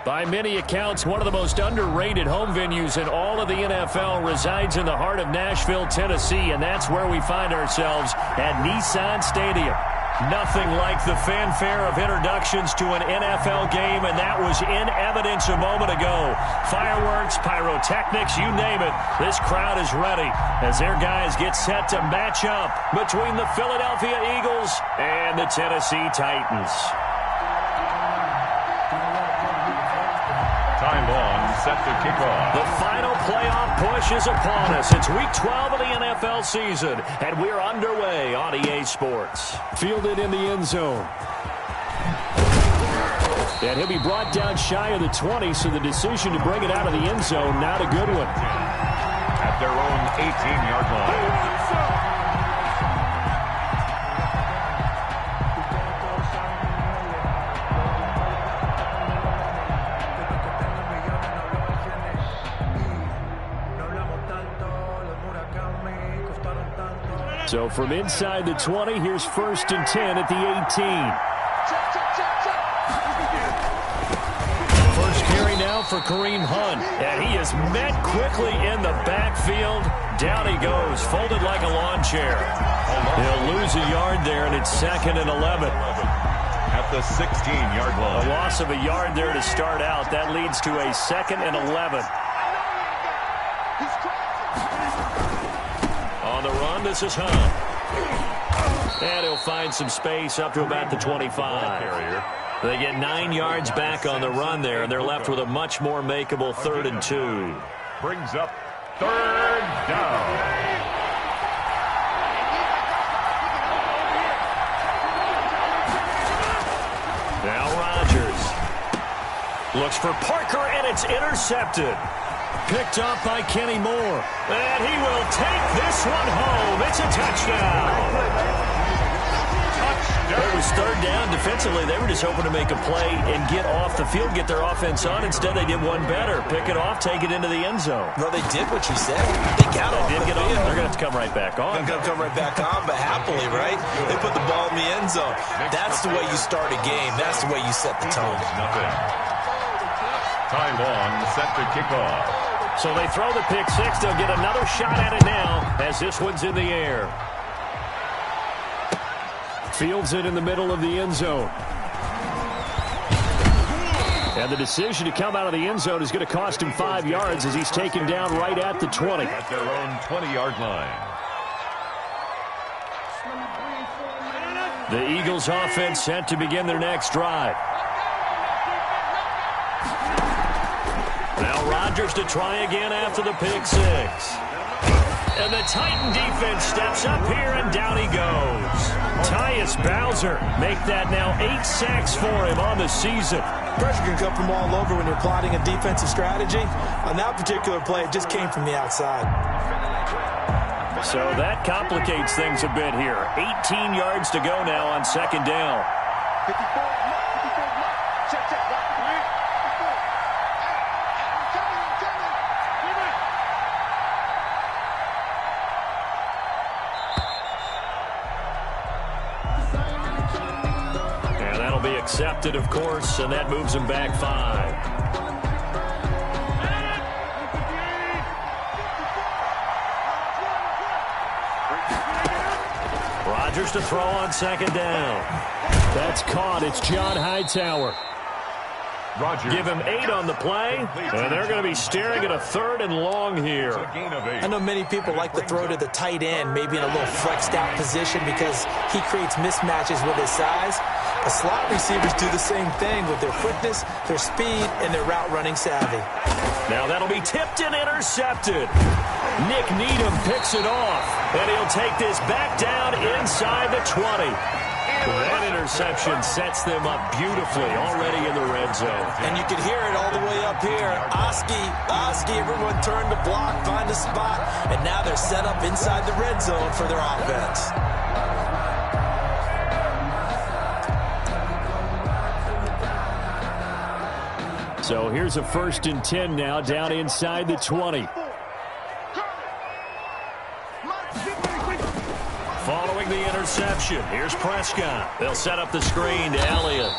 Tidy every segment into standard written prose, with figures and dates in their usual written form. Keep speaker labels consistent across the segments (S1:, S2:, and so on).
S1: By many accounts, one of the most underrated home venues in all of the NFL resides in the heart of Nashville, Tennessee, and that's where we find ourselves at Nissan Stadium. Nothing like the fanfare of introductions to an NFL game, and that was in evidence a moment ago. Fireworks, pyrotechnics, you name it. This crowd is ready as their guys get set to match up between the Philadelphia Eagles and the Tennessee Titans.
S2: Time on, set to kick off.
S1: The final playoff push is upon us. It's week 12 of the NFL season, and we're underway on EA Sports. Fielded in the end zone. And he'll be brought down shy of the 20, so the decision to bring it out of the end zone, not a good one.
S2: At their own 18-yard line.
S1: So from inside the 20, here's 1st and 10 at the 18. First carry now for Kareem Hunt. And he is met quickly in the backfield. Down he goes, folded like a lawn chair. He'll lose a yard there, and it's 2nd and 11.
S2: At the 16-yard line.
S1: A loss of a yard there to start out. That leads to a 2nd and 11. On the run, this is Hunt. And he'll find some space up to about the 25. They get 9 yards back on the run there, and they're left with a much more makeable 3rd and 2.
S2: Brings up 3rd down.
S1: Now Rodgers looks for Parker, and it's intercepted. Picked off by Kenny Moore. And he will take this one home. It's a touchdown. It was 3rd down. Defensively, they were just hoping to make a play and get off the field, get their offense on. Instead, they did one better. Pick it off, take it into the end zone.
S3: Well, they did what you said. They got off the field.
S1: They're going to have to come right back on.
S3: They're going to come right back on, but happily, right? They put the ball in the end zone. That's the way you start a game. That's the way you set the tone.
S2: Time on, set to kick off.
S1: So they throw the pick six. They'll get another shot at it now as this one's in the air. Fields it in the middle of the end zone. And the decision to come out of the end zone is going to cost him 5 yards as he's taken down right at the 20.
S2: At their own 20-yard line.
S1: The Eagles offense set to begin their next drive. Now Rodgers to try again after the pick six. And the Titan defense steps up here, and down he goes. Tyus Bowser make that now 8 sacks for him on the season.
S4: Pressure can come from all over when you're plotting a defensive strategy. On that particular play, it just came from the outside.
S1: So that complicates things a bit here. 18 yards to go now on 2nd down. Accepted, of course, and that moves him back 5. Rodgers to throw on 2nd down. That's caught. It's John Hightower.
S2: Rodgers.
S1: Give him 8 on the play, and they're going to be staring at a 3rd and long here.
S4: I know many people like to throw to the tight end, maybe in a little flexed out position because he creates mismatches with his size. But slot receivers do the same thing with their quickness, their speed, and their route running savvy.
S1: Now that'll be tipped and intercepted. Nick Needham picks it off, and he'll take this back down inside the 20. That interception sets them up beautifully already in the red zone.
S4: And you can hear it all the way up here. Oski, everyone turned to block, find a spot, and now they're set up inside the red zone for their offense.
S1: So here's a 1st and 10 now down inside the 20. Following the interception, here's Prescott. They'll set up the screen to Elliott.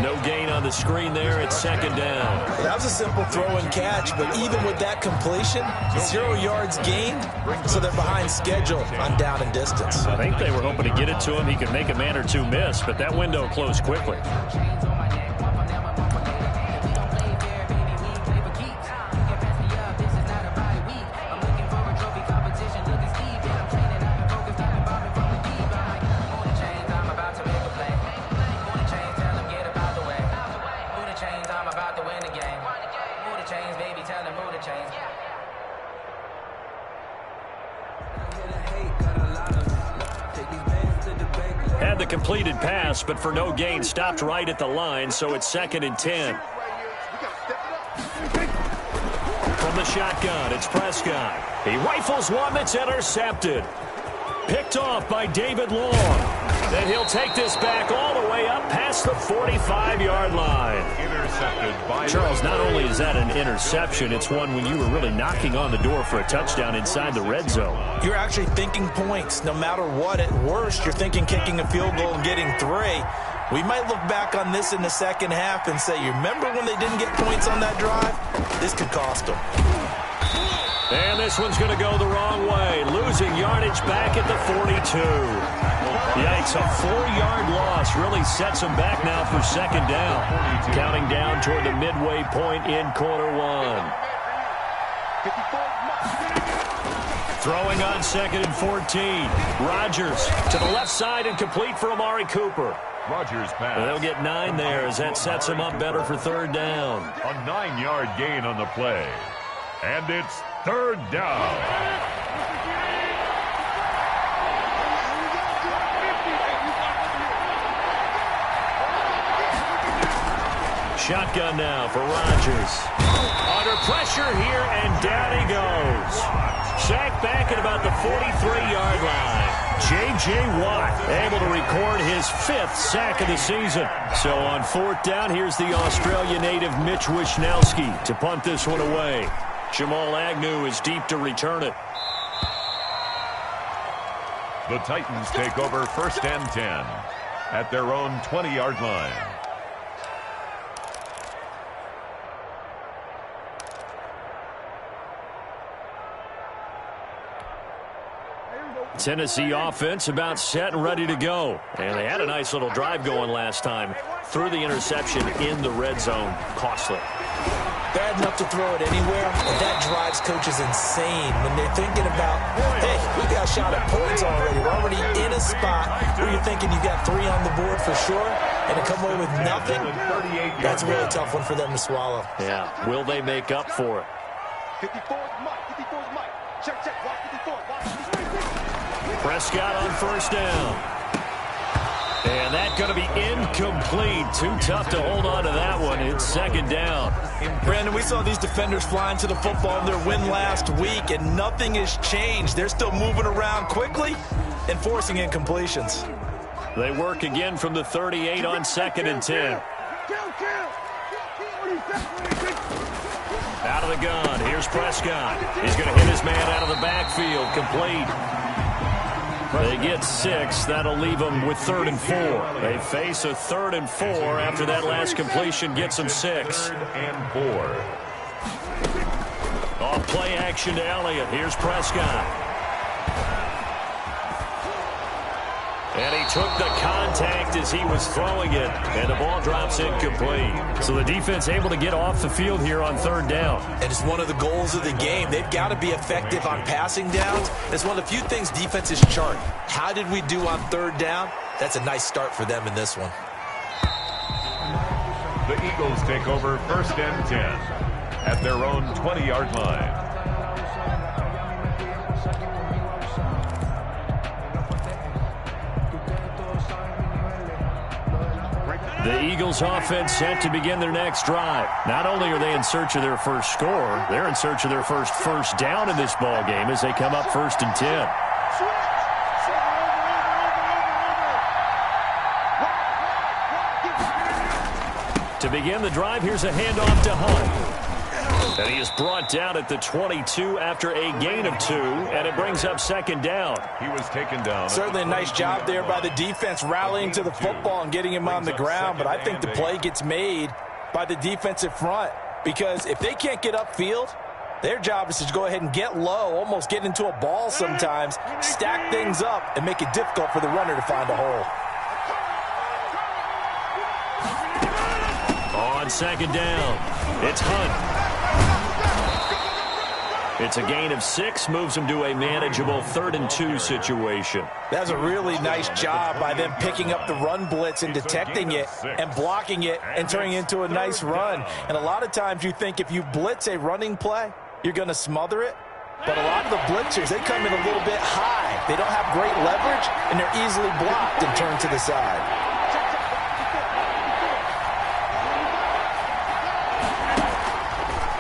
S1: No gain on the screen there. It's second down.
S4: That was a simple throw and catch, but even with that completion, 0 yards gained, so they're behind schedule on down and distance.
S1: I think they were hoping to get it to him. He could make a man or two miss, but that window closed quickly. Had the completed pass, but for no gain, stopped right at the line, so it's 2nd and 10. From the shotgun, it's Prescott. He rifles one that's intercepted. Picked off by David Long. Then he'll take this back all the way up past the 45-yard line.
S2: Intercepted by
S1: Charles, not only is that an interception, it's one when you were really knocking on the door for a touchdown inside the red zone.
S4: You're actually thinking points. No matter what, at worst, you're thinking kicking a field goal and getting 3. We might look back on this in the second half and say, you remember when they didn't get points on that drive? This could cost them.
S1: And this one's going to go the wrong way. Losing yardage back at the 42. Yikes, a 4-yard loss really sets them back now for second down. Counting down toward the midway point in quarter 1. Throwing on 2nd and 14. Rodgers to the left side and complete for Amari Cooper.
S2: Rodgers pass.
S1: They'll get 9 there as that sets them up better for third down.
S2: A 9-yard gain on the play. And it's third down.
S1: Shotgun now for Rodgers. Under pressure here, and down he goes. Sacked back at about the 43-yard line. J.J. Watt able to record his 5th sack of the season. So on 4th down, here's the Australia native Mitch Wishnowsky to punt this one away. Jamal Agnew is deep to return it.
S2: The Titans take over 1st and 10 at their own 20-yard line.
S1: Tennessee offense about set and ready to go. And they had a nice little drive going last time. Threw the interception in the red zone. Costly.
S4: Bad enough to throw it anywhere, but that drives coaches insane when they're thinking about, hey, we got a shot at points already. We're already in a spot where you're thinking you got 3 on the board for sure, and to come away with nothing, that's a really tough one for them to swallow.
S1: Yeah, will they make up for it?
S5: 54's Mike. 54's Mike. Check. Watch 54.
S1: Prescott on 1st down. And that's going to be incomplete. Too tough to hold on to that one. It's 2nd down.
S4: Brandon, we saw these defenders flying to the football in their win last week, and nothing has changed. They're still moving around quickly and forcing incompletions.
S1: They work again from the 38 on 2nd and 10. Out of the gun. Here's Prescott. He's going to hit his man out of the backfield. Complete. They get 6. That'll leave them with 3rd and 4. They face a 3rd and 4 after that last completion gets them 6.
S2: 3rd and 4.
S1: Off play action to Elliott. Here's Prescott. And he took the contact as he was throwing it, and the ball drops incomplete. So the defense able to get off the field here on 3rd down.
S4: And it's one of the goals of the game. They've got to be effective on passing downs. It's one of the few things defenses chart. How did we do on 3rd down? That's a nice start for them in this one.
S2: The Eagles take over 1st and 10 at their own 20-yard line.
S1: The Eagles offense set to begin their next drive. Not only are they in search of their first score, they're in search of their first down in this ball game as they come up 1st and 10. To begin the drive, here's a handoff to Hunt. And he is brought down at the 22 after a gain of 2, and it brings up second down.
S2: He was taken down.
S4: Certainly a nice job there by the defense rallying to the football and getting him on the ground, but I think the play gets made by the defensive front because if they can't get upfield, their job is to go ahead and get low, almost get into a ball sometimes, stack things up, and make it difficult for the runner to find a hole.
S1: On second down, it's Hunt. It's a gain of 6, moves him to a manageable 3rd and 2 situation.
S4: That's a really nice job by them picking up the run blitz and detecting it and blocking it and turning it into a nice run. And a lot of times you think if you blitz a running play, you're going to smother it. But a lot of the blitzers, they come in a little bit high. They don't have great leverage, and they're easily blocked and turned to the side.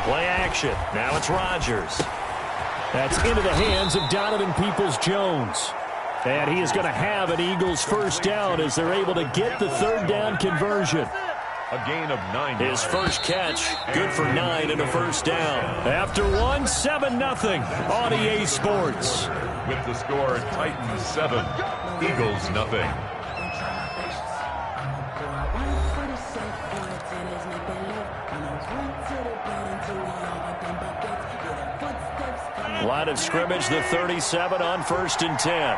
S1: Play action. Now it's Rodgers. That's into the hands of Donovan Peoples-Jones. And he is going to have an Eagles first down as they're able to get the 3rd down conversion.
S2: A gain of 9.
S1: His first catch, good for 9 and a first down. After 1, 7-0 on EA Sports.
S2: With the score, Titans 7, Eagles nothing.
S1: Line of scrimmage, the 37 on 1st and 10.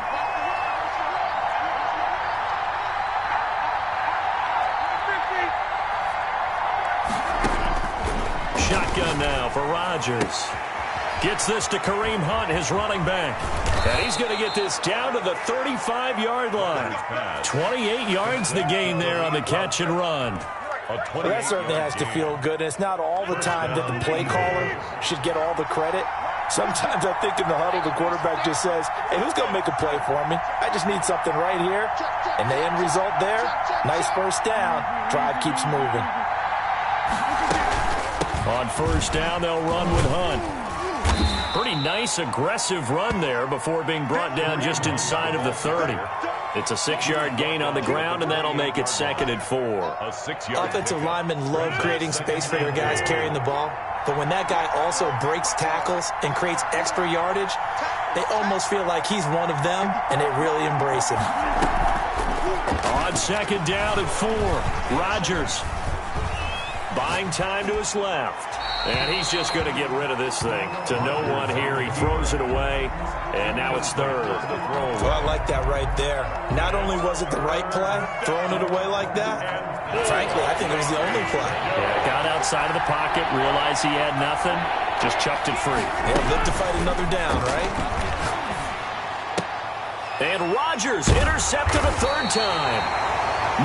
S1: Shotgun now for Rodgers. Gets this to Kareem Hunt, his running back. And he's going to get this down to the 35-yard line. 28 yards the gain there on the catch and run.
S4: Well, that certainly has to feel good. And it's not all the time that the play caller should get all the credit. Sometimes I think in the huddle, the quarterback just says, hey, who's going to make a play for me? I just need something right here. And the end result there, nice first down. Drive keeps moving.
S1: On first down, they'll run with Hunt. Pretty nice, aggressive run there before being brought down just inside of the 30. It's a 6-yard gain on the ground, and that'll make it 2nd and 4.
S4: Offensive linemen love creating space for their guys carrying the ball. But when that guy also breaks tackles and creates extra yardage, they almost feel like he's one of them, and they really embrace him.
S1: On second down at 4, Rodgers buying time to his left. And he's just going to get rid of this thing to no one here. He throws it away, and now it's 3rd.
S4: Well, I like that right there. Not only was it the right play, throwing it away like that, frankly, I think it was the only play.
S1: Yeah, got outside of the pocket, realized he had nothing, just chucked it free.
S4: Yeah, live to fight another down, right?
S1: And Rodgers intercepted a 3rd time.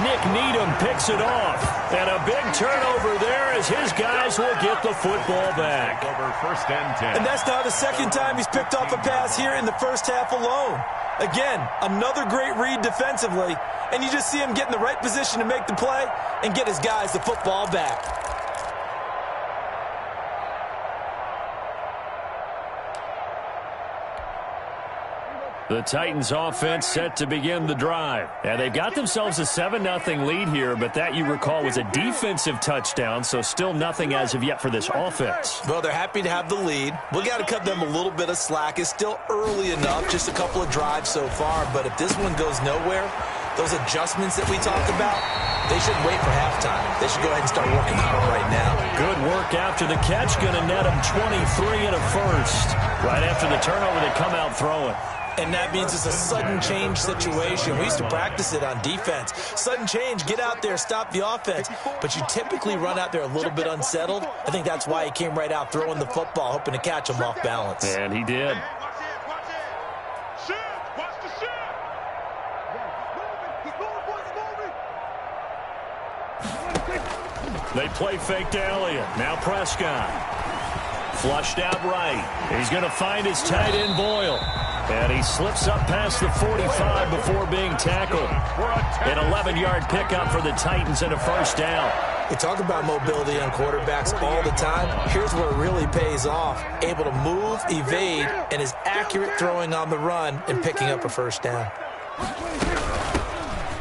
S1: Nick Needham picks it off. And a big turnover there as his guys will get the football back.
S2: Over 1st and 10.
S4: And that's now the 2nd time he's picked off a pass here in the first half alone. Again, another great read defensively. And you just see him get in the right position to make the play and get his guys the football back.
S1: The Titans offense set to begin the drive. And they've got themselves a 7-0 lead here, but that, you recall, was a defensive touchdown, so still nothing as of yet for this offense.
S4: Well, they're happy to have the lead. We got to cut them a little bit of slack. It's still early enough, just a couple of drives so far, but if this one goes nowhere, those adjustments that we talked about, they shouldn't wait for halftime. They should go ahead and start working on them right now.
S1: Good work after the catch, going to net them 23 and a first. Right after the turnover, they come out throwing.
S4: And that means it's a sudden change situation. We used to practice it on defense. Sudden change, get out there, stop the offense. But you typically run out there a little bit unsettled. I think that's why he came right out throwing the football, hoping to catch him off balance.
S1: And he did. They play fake to Elliott. Now Prescott. Flushed out right. He's going to find his tight end Boyle. And he slips up past the 45 before being tackled. An 11-yard pickup for the Titans and a first down.
S4: We talk about mobility on quarterbacks all the time. Here's where it really pays off. Able to move, evade, and is accurate throwing on the run and picking up a first down.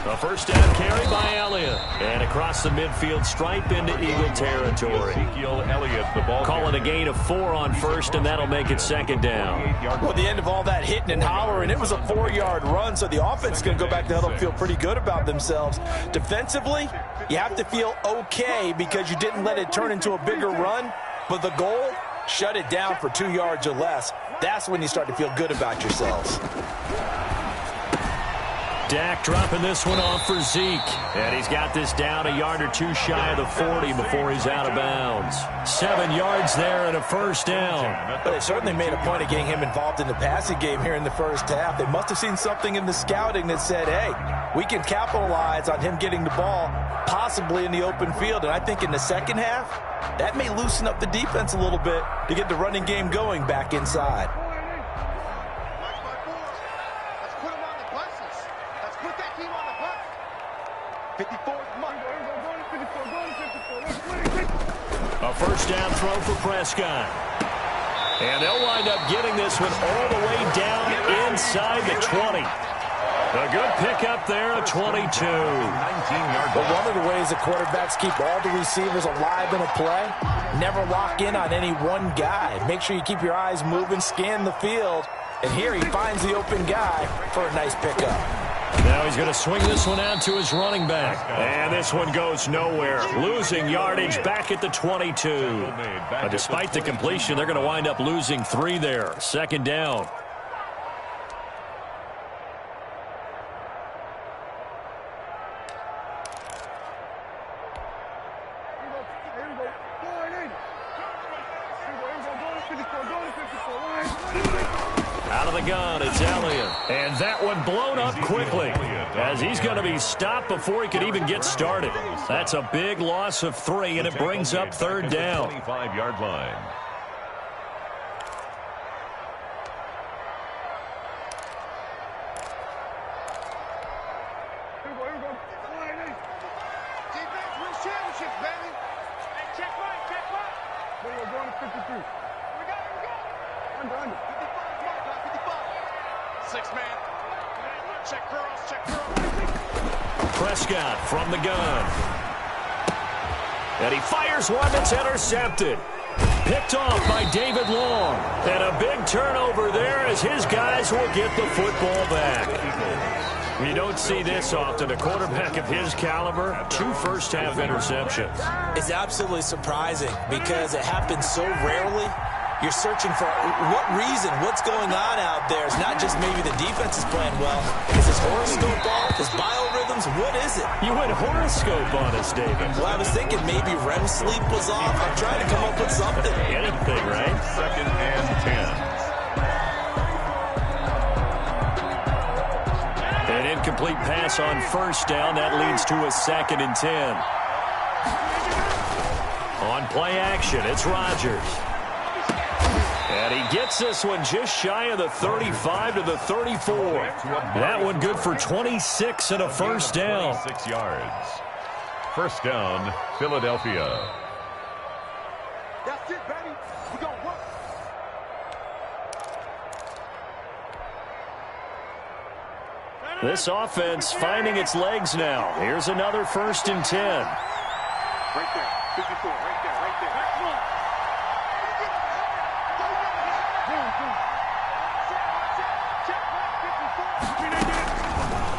S1: A first down carry by Elliott. And across the midfield stripe into Eagle territory.
S2: Ezekiel Elliott, the ball.
S1: Call it a gain of 4 on first, and that'll make it second down.
S4: Well, at the end of all that hitting and hollering, it was a 4-yard run, so the offense is going to go back to the huddle and feel pretty good about themselves. Defensively, you have to feel okay because you didn't let it turn into a bigger run, but the goal, shut it down for 2 yards or less. That's when you start to feel good about yourselves.
S1: Dak dropping this one off for Zeke. And he's got this down a yard or two shy of the 40 before he's out of bounds. 7 yards there and a first down.
S4: But they certainly made a point of getting him involved in the passing game here in the first half. They must have seen something in the scouting that said, hey, we can capitalize on him getting the ball, possibly in the open field. And I think in the second half, that may loosen up the defense a little bit to get the running game going back inside.
S1: A first down throw for Prescott. And they'll wind up getting this one all the way down inside the 20. A good pickup there at 22.
S2: 19-yard.
S4: But one of the ways the quarterbacks keep all the receivers alive in a play, never lock in on any one guy. Make sure you keep your eyes moving, scan the field. And here he finds the open guy for a nice pickup.
S1: Now he's going to swing this one out to his running back. And this one goes nowhere. Losing yardage back at the 22. Despite the completion, they're going to wind up losing 3 there. Second down. Out of the gun, it's Elliott. And that one blown up quickly as he's going to be stopped before he could even get started. That's a big loss of 3, and it brings up third down.
S2: 25-yard line.
S5: Defense wins championships, baby. Hey, check right, check right. We're going to 53. We got it. Under. 55. 6-man. Check girls, check girls.
S1: Prescott from the gun. And he fires one that's intercepted. Picked off by David Long. And a big turnover there as his guys will get the football back. You don't see this often. A quarterback of his caliber, 2 first-half interceptions.
S4: It's absolutely surprising because it happens so rarely. You're searching for what reason, what's going on out there. It's not just maybe the defense is playing well. Is his horoscope off? His biorhythms? What is it?
S1: You went horoscope on us, David.
S4: Well, I was thinking maybe REM sleep was off. I'm trying to come up with something.
S1: Anything, right?
S2: 2nd and 10.
S1: An incomplete pass on first down. That leads to a 2nd and 10. On play action, it's Rodgers. And he gets this one just shy of the 35 to the 34. That one good for 26 and a first down.
S2: 6 yards. First down, Philadelphia.
S5: That's it, baby. We're going to work.
S1: This offense finding its legs now. Here's another 1st and 10.
S5: Right there. 54. Right there. Right there.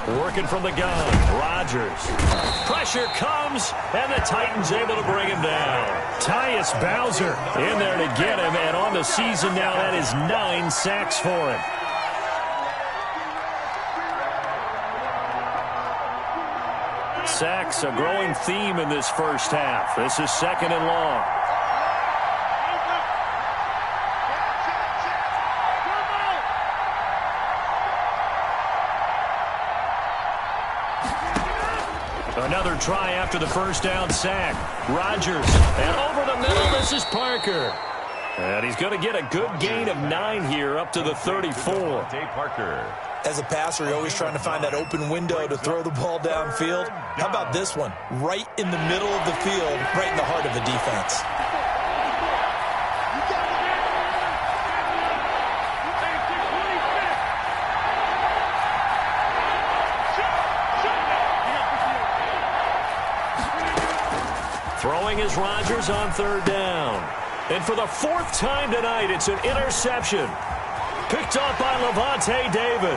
S1: Working from the gun, Rodgers. Pressure comes, and the Titans able to bring him down. Tyus Bowser in there to get him, and on the season now, that is 9 sacks for him. Sacks, a growing theme in this first half. This is 2nd and long. Another try after the first down sack. Rodgers, and over the middle, this is Parker. And he's going to get a good gain of 9 here up to the 34.
S2: Dave Parker.
S4: As a passer, you're always trying to find that open window to throw the ball downfield. How about this one? Right in the middle of the field, right in the heart of the defense.
S1: Throwing is Rodgers on third down. And for the fourth time tonight, it's an interception. Picked off by Levante David.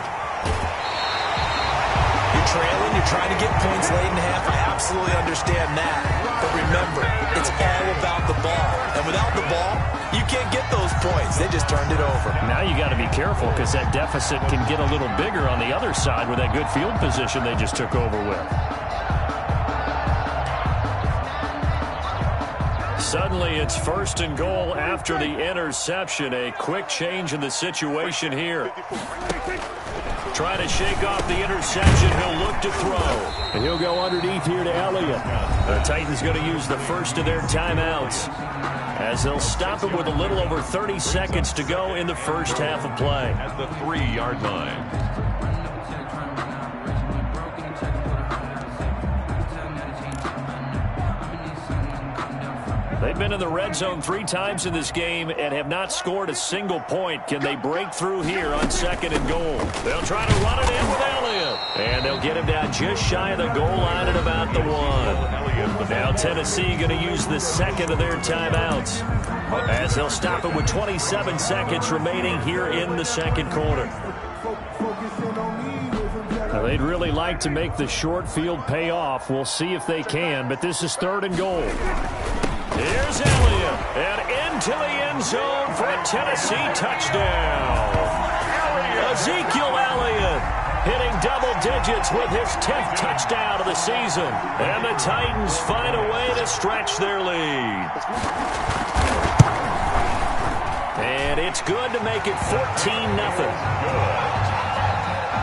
S4: You're trailing, you're trying to get points late in the half. I absolutely understand that. But remember, it's all about the ball. And without the ball, you can't get those points. They just turned it over.
S1: Now you got to be careful because that deficit can get a little bigger on the other side with that good field position they just took over with. Suddenly, it's first and goal after the interception. A quick change in the situation here. Trying to shake off the interception. He'll look to throw. And he'll go underneath here to Elliott. The Titans going to use the first of their timeouts as they'll stop him with a little over 30 seconds to go in the first half of play.
S2: At the 3-yard line.
S1: They've been in the red zone 3 times in this game and have not scored a single point. Can they break through here on second and goal? They'll try to run it in with Elliott. And they'll get him down just shy of the goal line at about the 1. Now Tennessee going to use the second of their timeouts as they'll stop it with 27 seconds remaining here in the second quarter. Now, they'd really like to make the short field pay off. We'll see if they can, but this is third and goal. Here's Elliott, and into the end zone for a Tennessee touchdown. Ezekiel Elliott hitting double digits with his 10th touchdown of the season. And the Titans find a way to stretch their lead. And it's good to make it 14-0.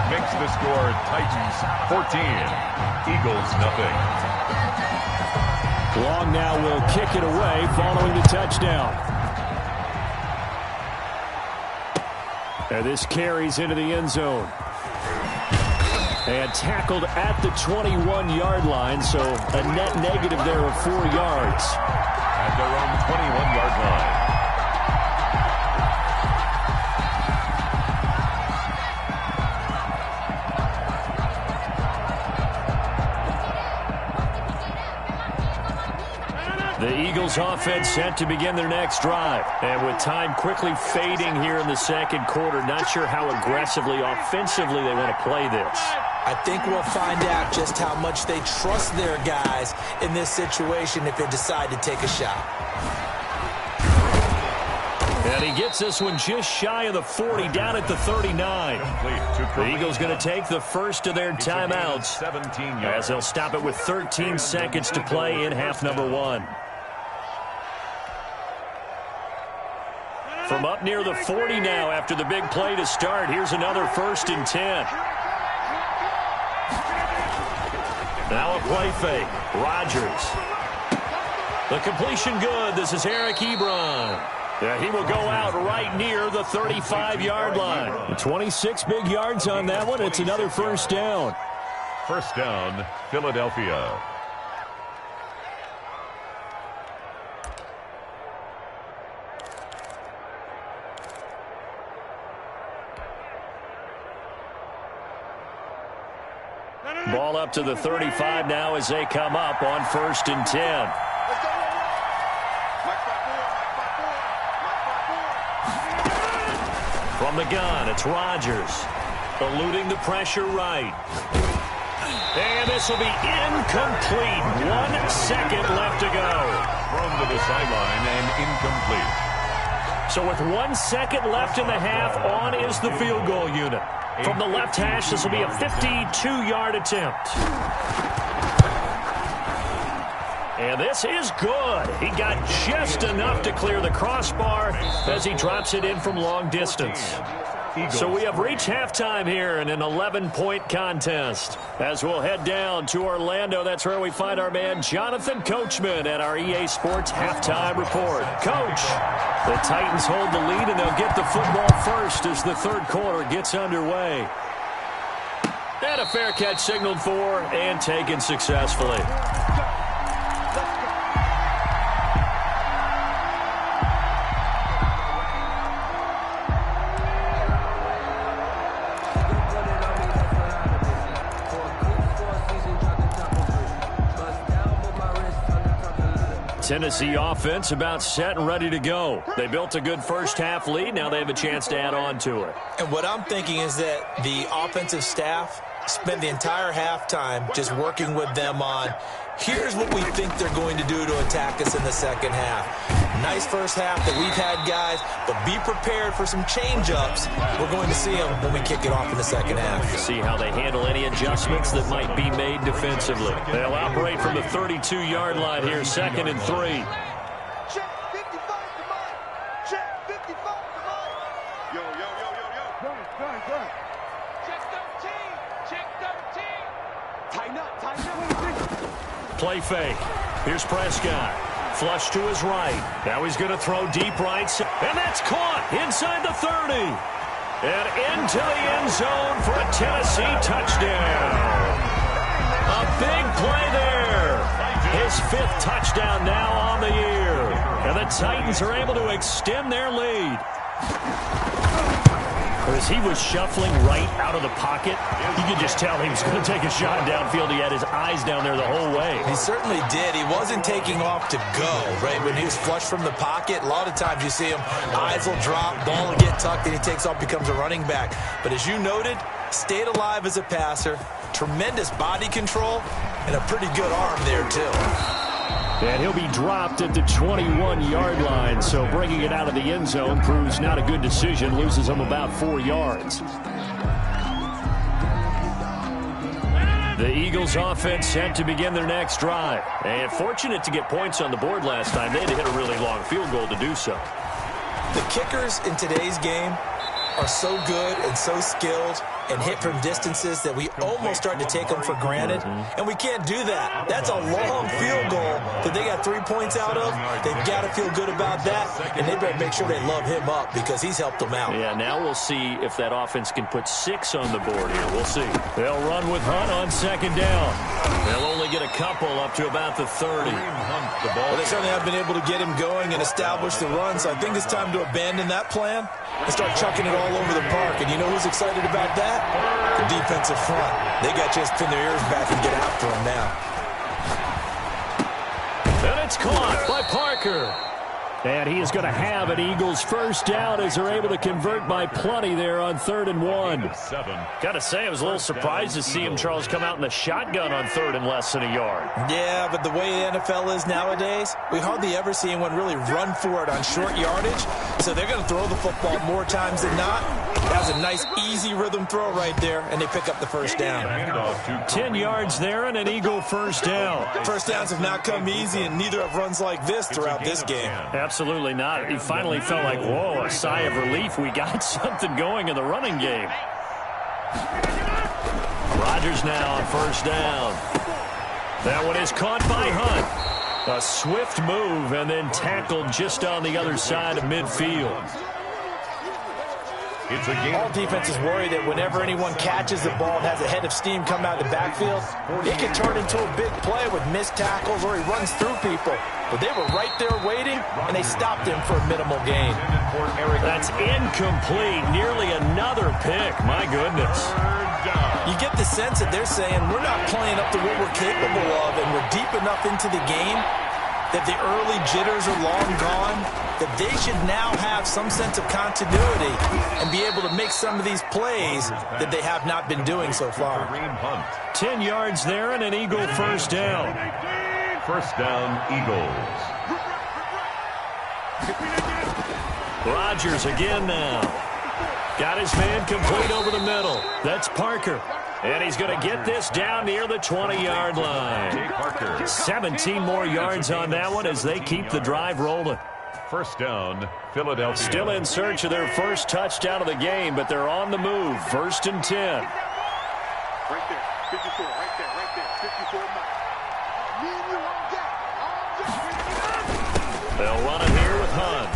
S2: Makes the score Titans 14, Eagles nothing.
S1: Long now will kick it away following the touchdown. And this carries into the end zone. And tackled at the 21-yard line, so a net negative there of 4 yards.
S2: At their own 21-yard line.
S1: The Eagles offense set to begin their next drive. And with time quickly fading here in the second quarter, not sure how aggressively, offensively they want to play this.
S4: I think we'll find out just how much they trust their guys in this situation if they decide to take a shot.
S1: And he gets this one just shy of the 40, down at the 39. The Eagles going to take the first of their timeouts as they'll stop it with 13 seconds to play in half number 1. From up near the 40 now after the big play to start, here's another 1st and 10. Now a play fake. Rodgers. The completion good. This is Eric Ebron. Yeah, he will go out right near the 35-yard line. 26 big yards on that one. It's another first down.
S2: First down, Philadelphia.
S1: Ball up to the 35 now as they come up on 1st and 10. From the gun, it's Rodgers. Eluding the pressure right. And this will be incomplete. 1 second left to go.
S2: Thrown to the sideline and incomplete.
S1: So with 1 second left in the half, on is the field goal unit. From the left hash, this will be a 52-yard attempt. And this is good. He got just enough to clear the crossbar as he drops it in from long distance. So we have reached halftime here in an 11-point contest. As we'll head down to Orlando, that's where we find our man Jonathan Coachman at our EA Sports Halftime Report. Coach, the Titans hold the lead, and they'll get the football first as the third quarter gets underway. And a fair catch signaled for and taken successfully. Tennessee offense about set and ready to go. They built a good first-half lead. Now they have a chance to add on to it.
S4: And what I'm thinking is that the offensive staff spend the entire halftime just working with them on, here's what we think they're going to do to attack us in the second half. Nice first half that we've had, guys, but be prepared for some change-ups. We're going to see them when we kick it off in the second half.
S1: See how they handle any adjustments that might be made defensively. They'll operate from the 32-yard line here, 2nd and 3.
S5: Check 55 to mine. Check 55 to mine. Yo, yo, yo, yo, yo. Go ahead. Check 13. Check 13. Tighten up, tighten up.
S1: Play fake. Here's Prescott. Flush to his right. Now he's going to throw deep right. And that's caught inside the 30. And into the end zone for a Tennessee touchdown. A big play there. His 5th touchdown now on the year. And the Titans are able to extend their lead. As he was shuffling right out of the pocket, you could just tell he was going to take a shot downfield. He had his eyes down there the whole way.
S4: He certainly did. He wasn't taking off to go, right? When he was flush from the pocket, a lot of times you see him, eyes will drop, ball will get tucked, and he takes off, becomes a running back. But as you noted, stayed alive as a passer, tremendous body control, and a pretty good arm there, too.
S1: And he'll be dropped at the 21-yard line, so bringing it out of the end zone proves not a good decision, loses him about 4 yards. The Eagles offense set to begin their next drive. And fortunate to get points on the board last time. They had to hit a really long field goal to do so.
S4: The kickers in today's game are so good and so skilled and hit from distances that we almost start to take them for granted. And we can't do that. That's a long field goal that they got 3 points out of. They've got to feel good about that, and they better make sure they love him up because he's helped them out.
S1: Yeah, now we'll see if that offense can put 6 on the board here. We'll see. They'll run with Hunt on 2nd down. They'll only get a couple up to about the 30.
S4: Well, they certainly have been able to get him going and establish the run, so I think it's time to abandon that plan and start chucking it all over the park. And you know who's excited about that? The defensive front. They got a chance to pin their ears back and get after him now.
S1: And it's caught by Parker. And he is going to have an Eagles first down as they're able to convert by plenty there on 3rd and 1. Got to say, I was a little surprised to see him, Charles, come out in the shotgun on 3rd and less than a yard.
S4: Yeah, but the way the NFL is nowadays, we hardly ever see anyone really run for it on short yardage. So they're going to throw the football more times than not. That was a nice, easy rhythm throw right there, and they pick up the first down.
S1: 10 yards there and an Eagle first down.
S4: First downs have not come easy, and neither have runs like this throughout this game.
S1: Absolutely not. He finally felt like, whoa, a sigh of relief. We got something going in the running game. Rodgers now on first down. That one is caught by Hunt. A swift move and then tackled just on the other side of midfield.
S2: It's a game.
S4: All defenses worry that whenever anyone catches the ball and has a head of steam come out of the backfield, it can turn into a big play with missed tackles or he runs through people. But they were right there waiting, and they stopped him for a minimal gain.
S1: That's incomplete. Nearly another pick. My goodness.
S4: You get the sense that they're saying we're not playing up to what we're capable of, and we're deep enough into the game that the early jitters are long gone, that they should now have some sense of continuity and be able to make some of these plays that they have not been doing so far.
S1: 10 yards there and an Eagle first down.
S2: First down, Eagles.
S1: Rodgers again now. Got his man complete over the middle. That's Parker. And he's going to get this down near the 20-yard line. 17 more yards on that one as they keep the drive rolling.
S2: First down, Philadelphia.
S1: Still in search of their first touchdown of the game, but they're on the move. 1st and 10.
S5: Right there, 54, right there, 54 miles. Me and you on deck.
S1: They'll run it here with Hunt.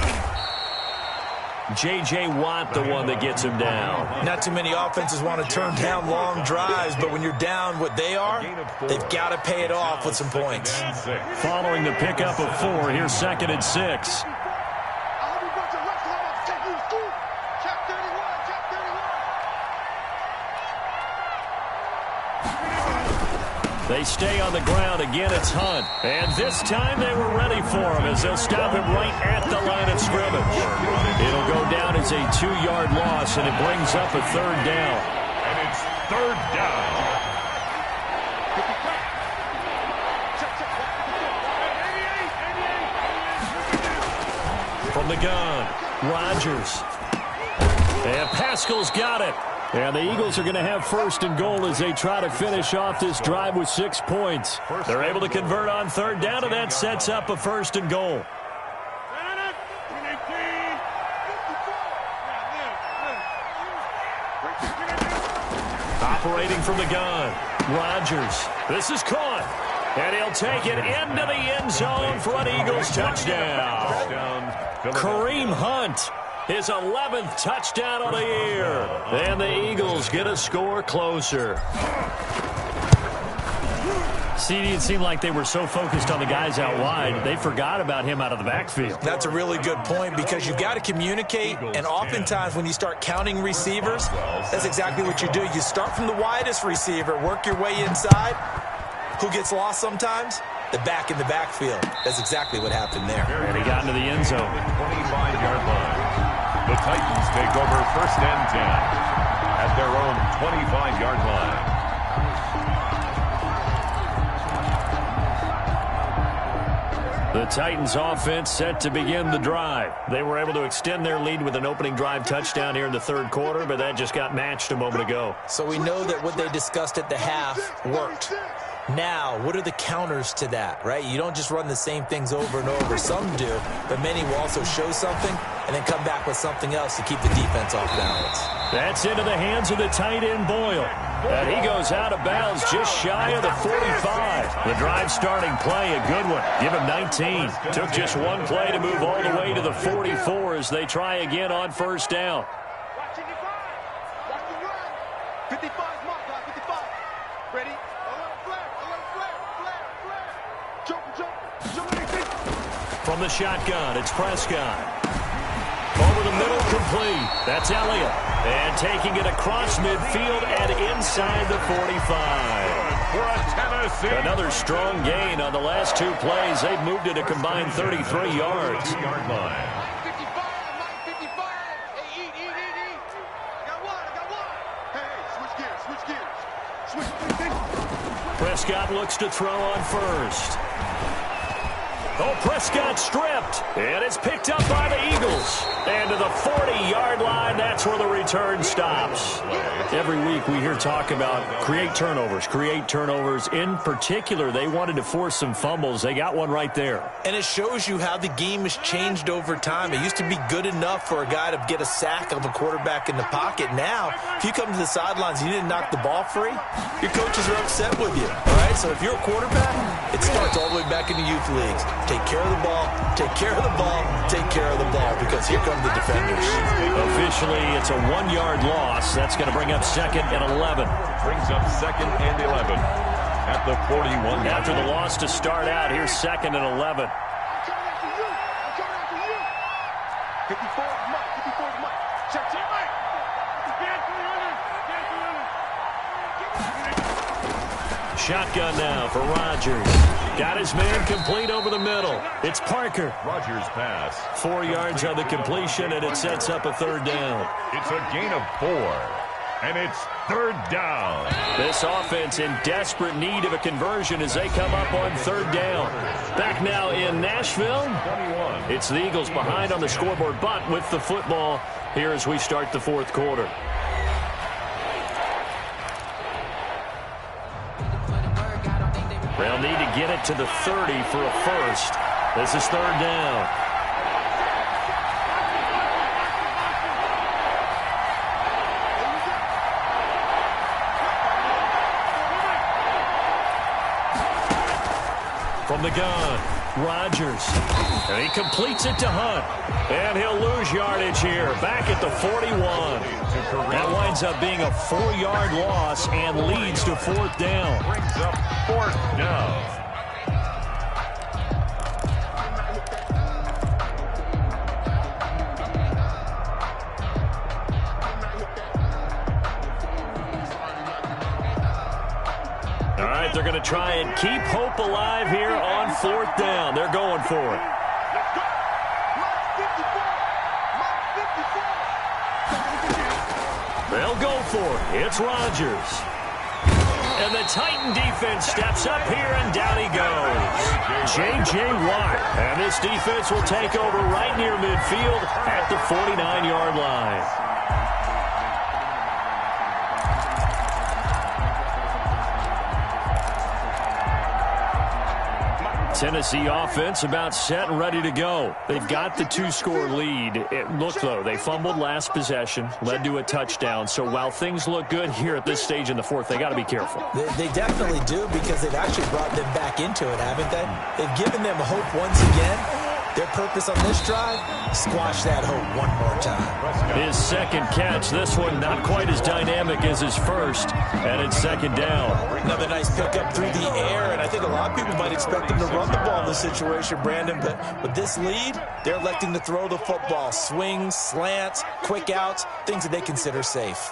S1: J.J. Watt, the one that gets him down.
S4: Not too many offenses want to turn down long drives, but when you're down what they are, they've got to pay it off with some points.
S1: Following the pickup of 4, here's 2nd and 6.
S5: I hope you brought your wrestling. I'm about to take you to school. Check 31, check 31.
S1: They stay on the ground. Again, it's Hunt. And this time they were ready for him as they'll stop him right at the line of scrimmage. It'll go down as a 2-yard loss, and it brings up a third down.
S2: And it's third down.
S1: From the gun, Rodgers. And Pascal's got it. And the Eagles are going to have first and goal as they try to finish off this drive with 6 points. They're able to convert on third down, and that sets up a first and goal. Operating from the gun, Rodgers. This is caught. And he'll take it into the end zone for an Eagles touchdown. Kareem Hunt. His 11th touchdown of the year. And the Eagles get a score closer. CD, it seemed like they were so focused on the guys out wide, they forgot about him out of the backfield.
S4: That's a really good point because you've got to communicate, and oftentimes when you start counting receivers, that's exactly what you do. You start from the widest receiver, work your way inside. Who gets lost sometimes? The back in the backfield. That's exactly what happened there.
S1: And he got into the end zone.
S2: 25-yard line. The Titans take over first and 10 at their own 25-yard line.
S1: The Titans offense set to begin the drive. They were able to extend their lead with an opening drive touchdown here in the third quarter, but that just got matched a moment ago.
S4: So we know that what they discussed at the half worked. Now, what are the counters to that, right? You don't just run the same things over and over. Some do, but many will also show something and then come back with something else to keep the defense off balance. That's
S1: into the hands of the tight end, Boyle. And he goes out of bounds just shy of the 45. The drive starting play, a good one. Give him 19. Took just one play to move all the way to the 44 as they try again on first down.
S5: Watch the run. 55 mark, 55. Ready?
S1: From the shotgun, it's Prescott. Over the middle, complete. That's Elliott. And taking it across midfield and inside the 45. Another strong gain on the last 2 plays. They've moved it a combined 33 yards.
S2: 2-yard line.
S5: 55, Mike, 55. Hey, eat. I got one. Hey, switch gears.
S1: Prescott looks to throw on first. Oh, Prescott stripped, and it's picked up by the Eagles. And to the 40-yard line, that's where the return stops. Every week we hear talk about create turnovers. In particular, they wanted to force some fumbles. They got one right there.
S4: And it shows you how the game has changed over time. It used to be good enough for a guy to get a sack of a quarterback in the pocket. Now, if you come to the sidelines and you didn't knock the ball free, your coaches are upset with you. All right, so if you're a quarterback, it starts all the way back in the youth leagues. Take care of the ball, take care of the ball, take care of the ball, because here come the defenders.
S1: Officially, it's a 1-yard loss. That's going to bring up second and 11.
S2: Brings up second and 11 at the 41.
S1: After the loss to start out, here's second and 11.
S5: 54 Mike. Check.
S1: Shotgun now for Rodgers. Got his man complete over the middle. It's Parker.
S2: Rodgers pass.
S1: 4 yards on the completion, and it sets up a third down.
S2: It's a gain of 4, and it's third down.
S1: This offense in desperate need of a conversion as they come up on third down. Back now in Nashville.
S2: 21.
S1: It's the Eagles behind on the scoreboard, but with the football here as we start the fourth quarter. They'll need to get it to the 30 for a first. This is third down. From the gun, Rodgers. And he completes it to Hunt. And he'll lose yardage here. Back at the 41. That winds up being a 4-yard loss and leads to fourth down.
S2: Brings up fourth down.
S1: All right, they're going going to try and keep hope alive here on 4th down. They're going for it. They'll go for it. It's Rodgers. And the Titan defense steps up here, and down he goes. J.J. Watt. And this defense will take over right near midfield at the 49-yard line. Tennessee offense about set and ready to go. They've got the 2-score lead. Look, though, they fumbled last possession, led to a touchdown. So while things look good here at this stage in the 4th, they got to be careful.
S4: They definitely do, because they've actually brought them back into it, haven't they? They've given them hope once again. Their purpose on this drive, squash that hope one more time.
S1: His second catch, this one not quite as dynamic as his first, and it's 2nd down.
S4: Another nice pickup through the air, and I think a lot of people might expect him to run the ball in this situation, Brandon, but with this lead, they're electing to throw the football. Swings, slants, quick outs, things that they consider safe.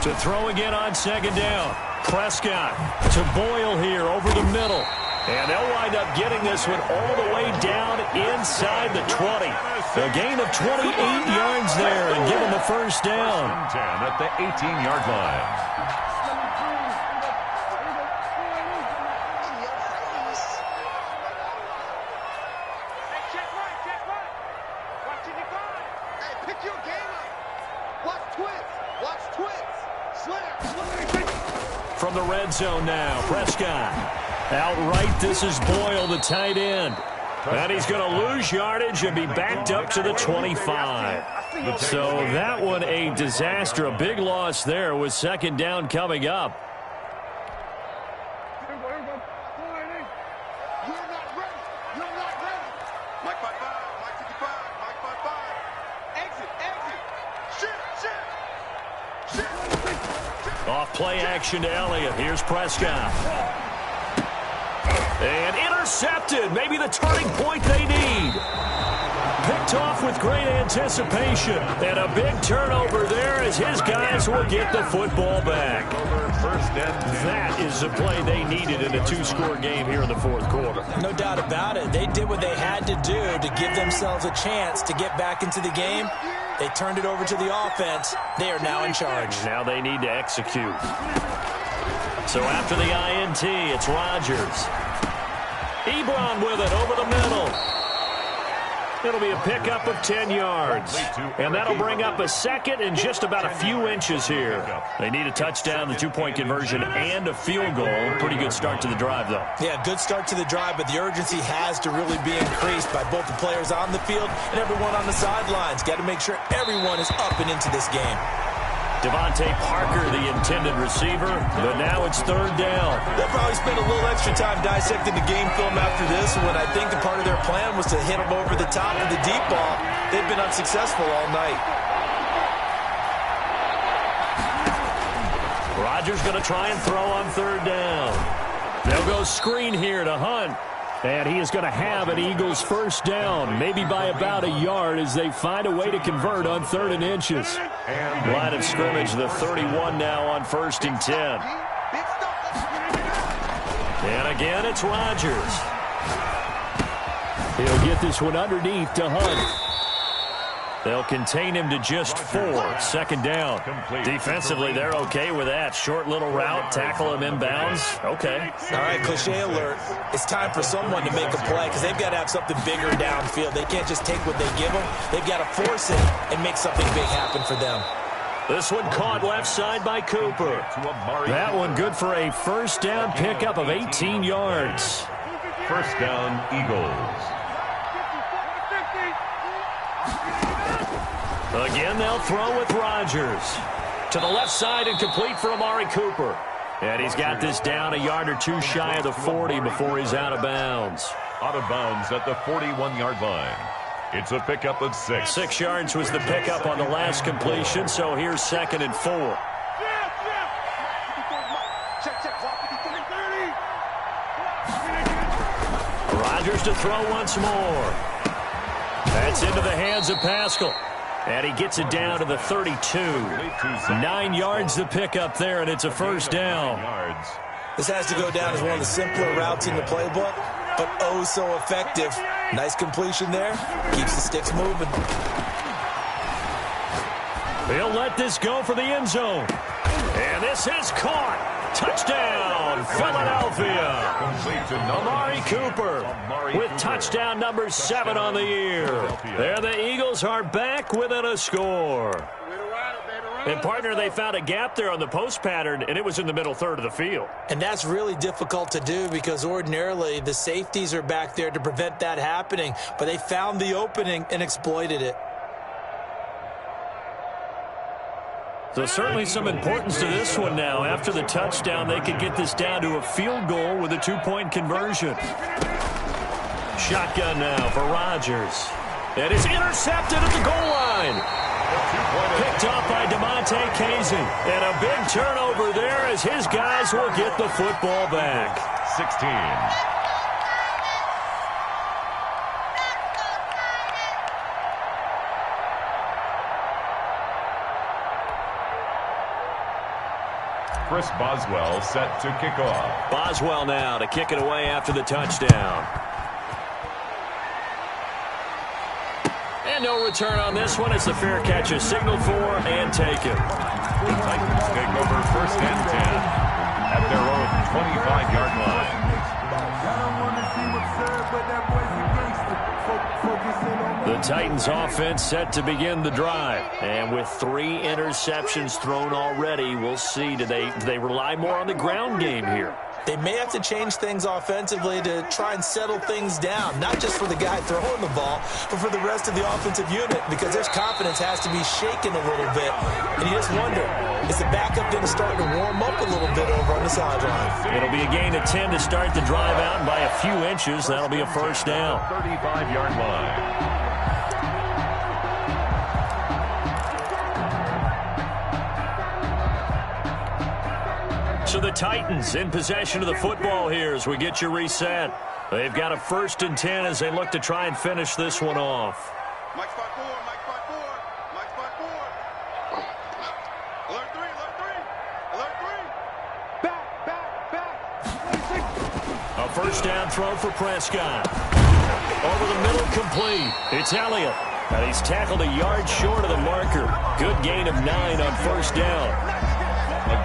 S1: To throw again on 2nd down. Prescott to Boyle here over the middle. And they'll wind up getting this one all the way down inside the 20. A gain of 28 yards there and give them the 1st down.
S2: 10 at the 18-yard line.
S1: From the red zone now, Prescott. Outright, this is Boyle, the tight end. And he's going to lose yardage and be backed up to the 25. So that one a disaster, a big loss there with 2nd down coming up. Off play action to Elliott. Here's Prescott. And intercepted. Maybe the turning point they need. Picked off with great anticipation. And a big turnover there as his guys will get the football back. That is the play they needed in a 2-score game here in the 4th quarter.
S4: No doubt about it. They did what they had to do to give themselves a chance to get back into the game. They turned it over to the offense. They are now in charge.
S1: Now they need to execute. So after the INT, it's Rodgers. Ebron with it over the middle. It'll be a pickup of 10 yards. And that'll bring up a 2nd and just about a few inches here. They need a touchdown, the 2-point conversion, and a field goal. Pretty good start to the drive, though.
S4: Yeah, good start to the drive, but the urgency has to really be increased by both the players on the field and everyone on the sidelines. Got to make sure everyone is up and into this game.
S1: Devontae Parker, the intended receiver, but now it's 3rd down.
S3: They'll probably spend a little extra time dissecting the game film after this one. I think the part of their plan was to hit them over the top of the deep ball. They've been unsuccessful all night.
S1: Rodgers going to try and throw on 3rd down. They'll go screen here to Hunt. And he is going to have an Eagles 1st down, maybe by about a yard as they find a way to convert on 3rd and inches. Line of scrimmage, the 31 now on 1st and 10. And again, it's Rodgers. He'll get this one underneath to Hunt. They'll contain him to just 4. 2nd down. Defensively, they're okay with that. Short little route, tackle him inbounds. Okay.
S4: All right, cliche alert. It's time for someone to make a play because they've got to have something bigger downfield. They can't just take what they give them. They've got to force it and make something big happen for them.
S1: This one caught left side by Cooper. That one good for a 1st down pickup of 18 yards.
S2: 1st down, Eagles.
S1: Again, they'll throw with Rodgers. To the left side and complete for Amari Cooper. And he's got this down a yard or 2 shy of the 40 before he's out of bounds.
S2: Out of bounds at the 41-yard line. It's a pickup of 6.
S1: 6 yards was the pickup on the last completion, so here's 2nd and 4. Rodgers to throw once more. That's into the hands of Pascal. And he gets it down to the 32. 9 yards to pick up there, and it's a first down.
S3: This has to go down as one of the simpler routes in the playbook, but oh so effective. Nice completion there. Keeps the sticks moving.
S1: He'll let this go for the end zone. And this is caught. Touchdown, Philadelphia. Amari Cooper with touchdown number 7 on the year. There the Eagles are back within a score. And, partner, they found a gap there on the post pattern, and it was in the middle third of the field.
S4: And that's really difficult to do because ordinarily the safeties are back there to prevent that happening. But they found the opening and exploited it.
S1: So certainly some importance to this one now. After the touchdown, they could get this down to a field goal with a 2-point conversion. Shotgun now for Rodgers. And it's intercepted at the goal line. Picked up by DeMonte Casey. And a big turnover there as his guys will get the football back.
S2: 16. Chris Boswell set to kick off.
S1: Boswell now to kick it away after the touchdown. And no return on this one. It's the fair catch is signaled for and taken.
S2: The Titans take over first and 10 at their own 25-yard line.
S1: The Titans offense set to begin the drive. And with 3 interceptions thrown already, we'll see. Do they rely more on the ground game here?
S4: They may have to change things offensively to try and settle things down, not just for the guy throwing the ball, but for the rest of the offensive unit, because their confidence has to be shaken a little bit. And you just wonder, is the backup going to start to warm up a little bit over on the sideline?
S1: It'll be a gain of 10 to start the drive out, and by a few inches, that'll be a first down.
S2: 35-yard line.
S1: So the Titans in possession of the football here as we get you reset. They've got a 1st and 10 as they look to try and finish this one off.
S5: Mike spot 4, Mike spot 4, Mike spot 4. Alert 3, alert 3, alert 3. Back.
S1: A first down throw for Prescott. Over the middle, complete. It's Elliott. And he's tackled a yard short of the marker. Good gain of 9 on first down.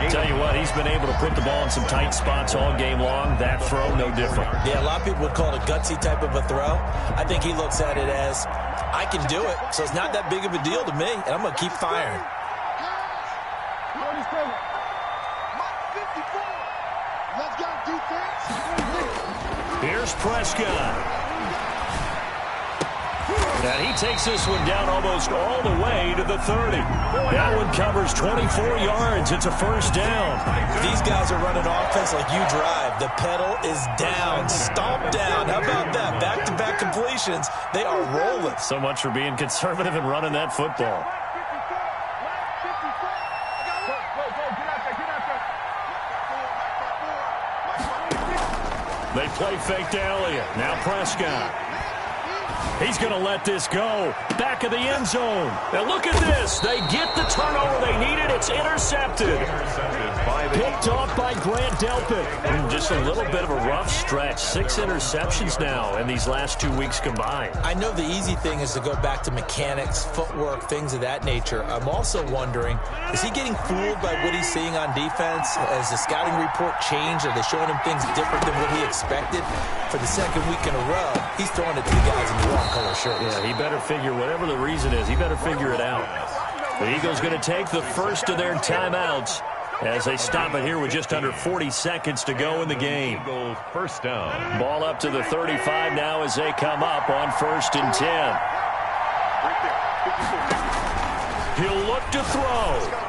S1: Tell you what, he's been able to put the ball in some tight spots all game long. That throw, no different.
S4: Yeah, a lot of people would call it a gutsy type of a throw. I think he looks at it as, I can do it, so it's not that big of a deal to me, and I'm going to keep firing.
S5: Let's go, defense.
S1: Here's Prescott. And he takes this one down almost all the way to the 30. That one covers 24 yards. It's a first down.
S4: These guys are running offense like you drive. The pedal is down, stomp down. How about that? Back-to-back completions. They are rolling.
S1: So much for being conservative and running that football. They play fake to Elliott. Now Prescott. He's going to let this go. Back of the end zone. And look at this. They get the turnover they needed. It's intercepted. Picked off by Grant Delpit. And just a little bit of a rough stretch. 6 interceptions now in these last 2 weeks combined.
S4: I know the easy thing is to go back to mechanics, footwork, things of that nature. I'm also wondering, is he getting fooled by what he's seeing on defense? Has the scouting report changed? Are they showing him things different than what he expected? For the second week in a row, he's throwing it to the guys in the wrong color shirts.
S1: Yeah, he better figure, whatever the reason is, he better figure it out. The Eagles going to take the first of their timeouts as they stop it here with just under 40 seconds to go in the game.
S2: First down.
S1: Ball up to the 35 now as they come up on 1st and 10. He'll look to throw.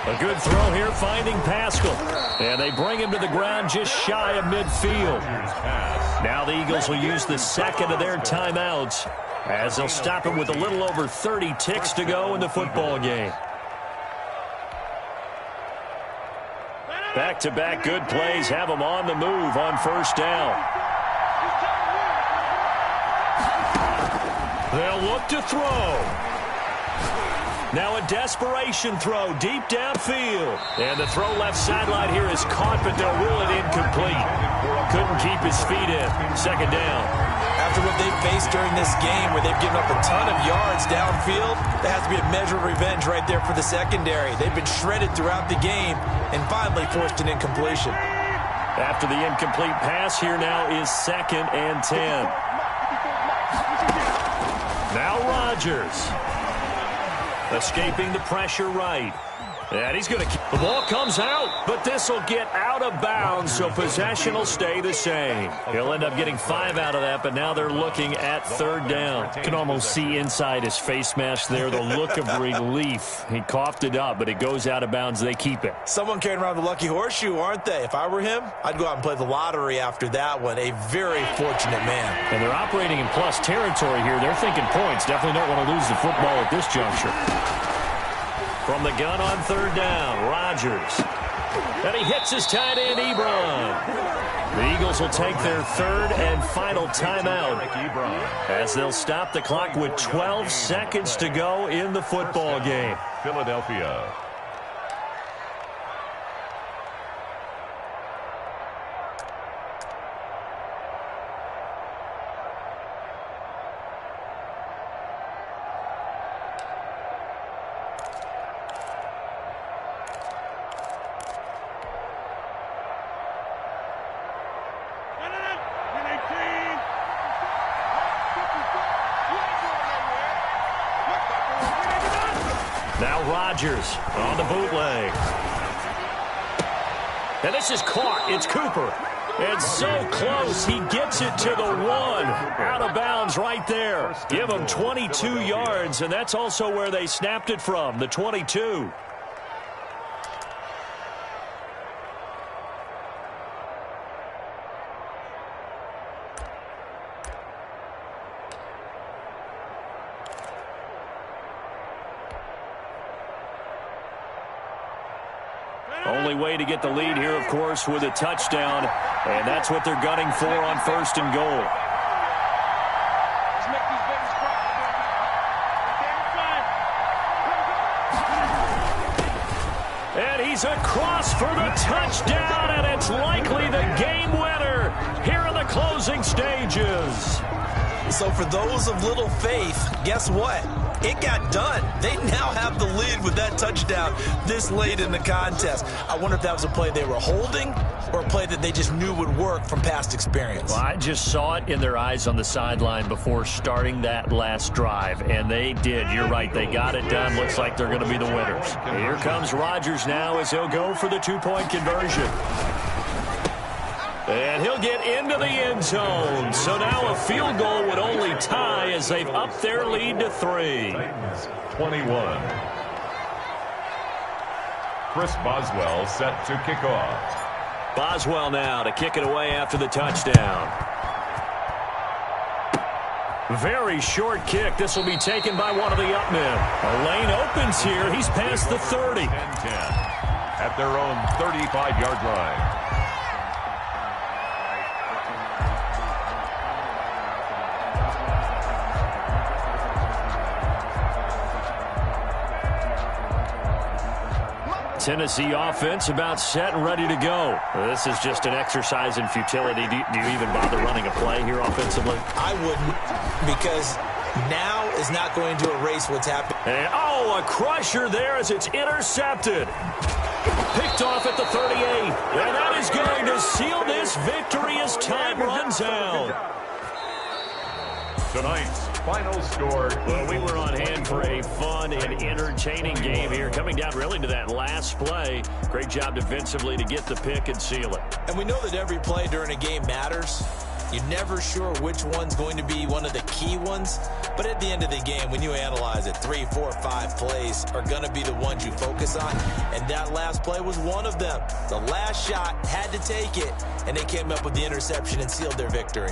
S1: A good throw here finding Pascal. And they bring him to the ground just shy of midfield. Now the Eagles will use the second of their timeouts as they'll stop him with a little over 30 ticks to go in the football game. Back-to-back good plays have them on the move on first down. They'll look to throw. Now a desperation throw deep downfield. And the throw left sideline here is caught, but they'll rule it incomplete. Couldn't keep his feet in. Second down.
S3: After what they've faced during this game where they've given up a ton of yards downfield, there has to be a measure of revenge right there for the secondary. They've been shredded throughout the game and finally forced an incompletion.
S1: After the incomplete pass, here now is 2nd and 10. Now Rodgers. Escaping the pressure right. And he's going to keep. The ball comes out, but this will get out of bounds, so possession will stay the same. He'll end up getting 5 out of that, but now they're looking at 3rd down. You can almost see inside his face mask there the look of relief. He coughed it up, but it goes out of bounds. They keep it.
S3: Someone carrying around the lucky horseshoe, aren't they? If I were him, I'd go out and play the lottery after that one. A very fortunate man.
S1: And they're operating in plus territory here. They're thinking points. Definitely don't want to lose the football at this juncture. From the gun on 3rd down, Rodgers. And he hits his tight end, Ebron. The Eagles will take their 3rd and final timeout as they'll stop the clock with 12 seconds to go in the football game.
S2: Philadelphia.
S1: Now Rodgers on the bootleg. And this is caught. It's Cooper. And so close, he gets it to the 1. Out of bounds right there. Give him 22 yards, and that's also where they snapped it from, the 22. Only way to get the lead here, of course, with a touchdown. And that's what they're gunning for on 1st and goal. And he's across for the touchdown, and it's likely the game winner here in the closing stages.
S3: So for those of little faith, guess what? It got done. They now have the lead with that touchdown this late in the contest. I wonder if that was a play they were holding or a play that they just knew would work from past experience.
S1: Well, I just saw it in their eyes on the sideline before starting that last drive, and they did. You're right. They got it done. Looks like they're going to be the winners. Here comes Rodgers now as he'll go for the 2-point conversion. And he'll get into the end zone. So now a field goal would only tie as they've upped their lead to 3.
S2: Titans 21. Chris Boswell set to kick off.
S1: Boswell now to kick it away after the touchdown. Very short kick. This will be taken by one of the up men. A lane opens here. He's past the 30.
S2: 10-10 at their own 35-yard line.
S1: Tennessee offense about set and ready to go. This is just an exercise in futility. Do you even bother running a play here offensively?
S3: I wouldn't, because now is not going to erase what's happened.
S1: And, a crusher there as it's intercepted. Picked off at the 38. And that is going to seal this victory as time runs out.
S2: Tonight's final score.
S1: Well, we were on hand for a fun and entertaining game here. Coming down really to that last play. Great job defensively to get the pick and seal it.
S3: And we know that every play during a game matters. You're never sure which one's going to be one of the key ones. But at the end of the game, when you analyze it, 3, 4, 5 plays are going to be the ones you focus on. And that last play was one of them. The last shot had to take it, and they came up with the interception and sealed their victory.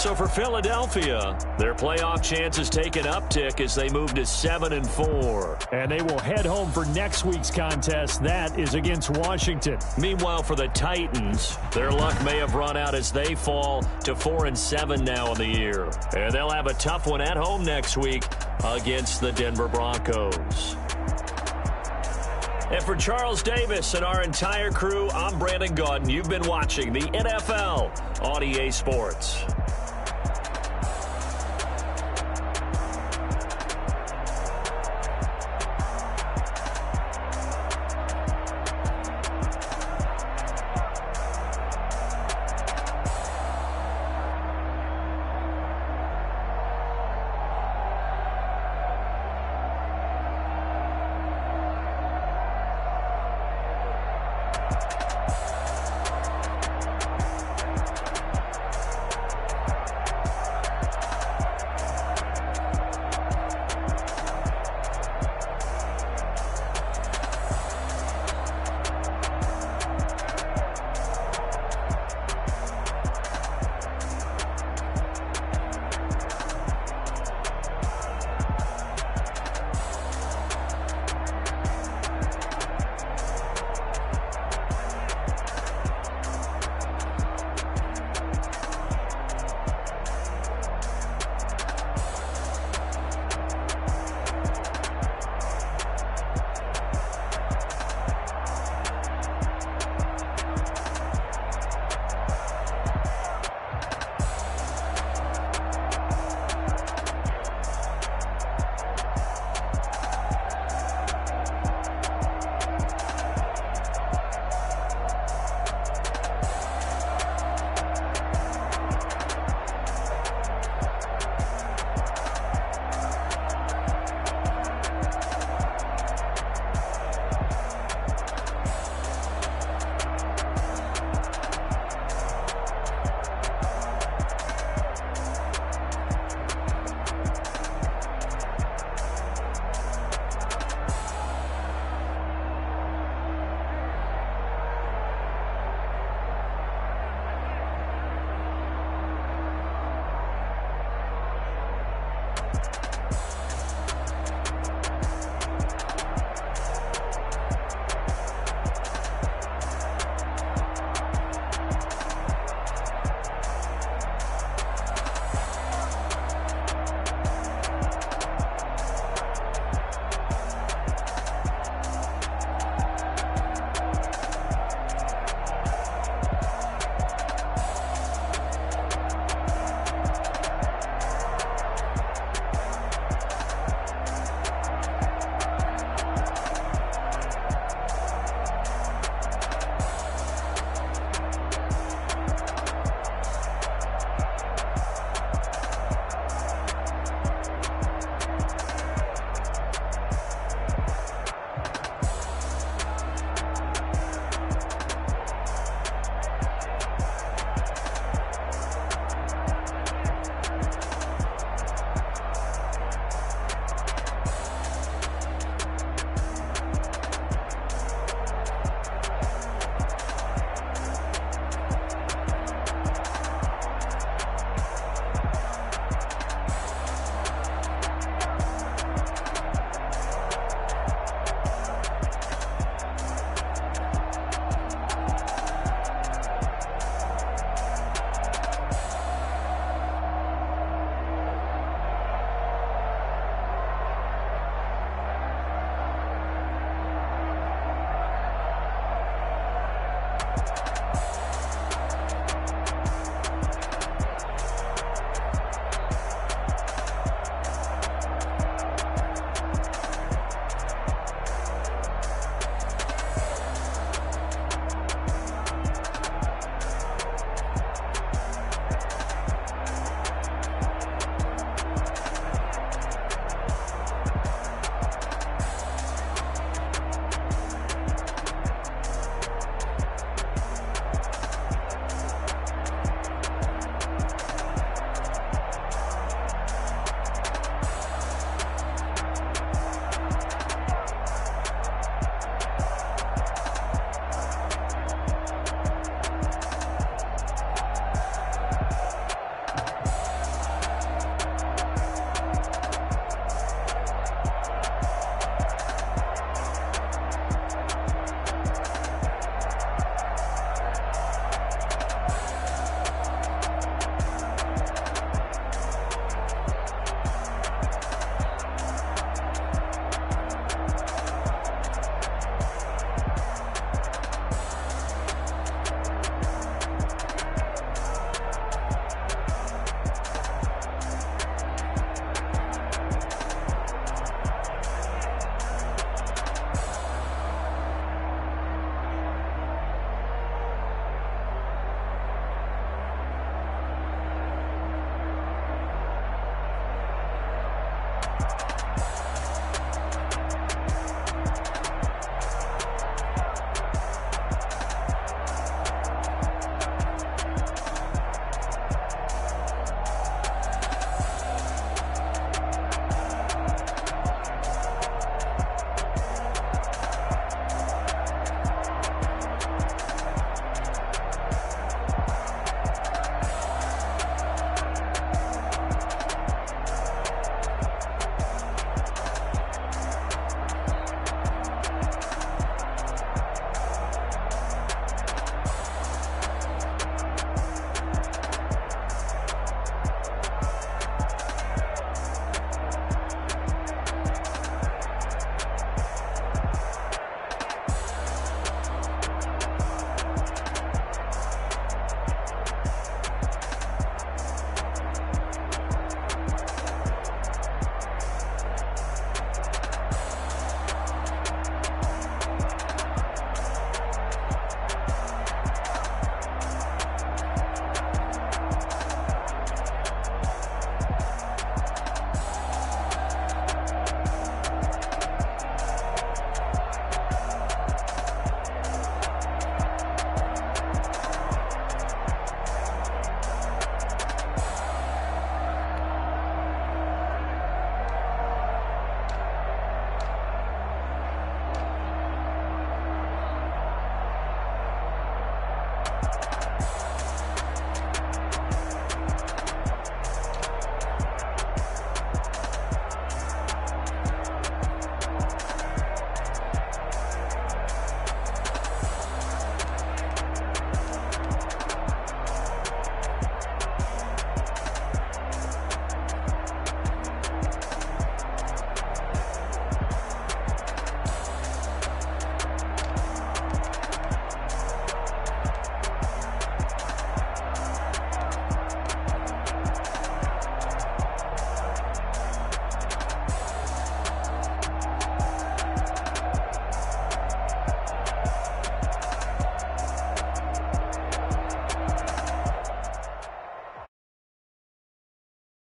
S1: So for Philadelphia, their playoff chances take an uptick as they move to 7-4.
S6: And they will head home for next week's contest. That is against Washington.
S1: Meanwhile, for the Titans, their luck may have run out as they fall to 4-7 now in the year. And they'll have a tough one at home next week against the Denver Broncos. And for Charles Davis and our entire crew, I'm Brandon Gaudin. You've been watching the NFL on EA Sports.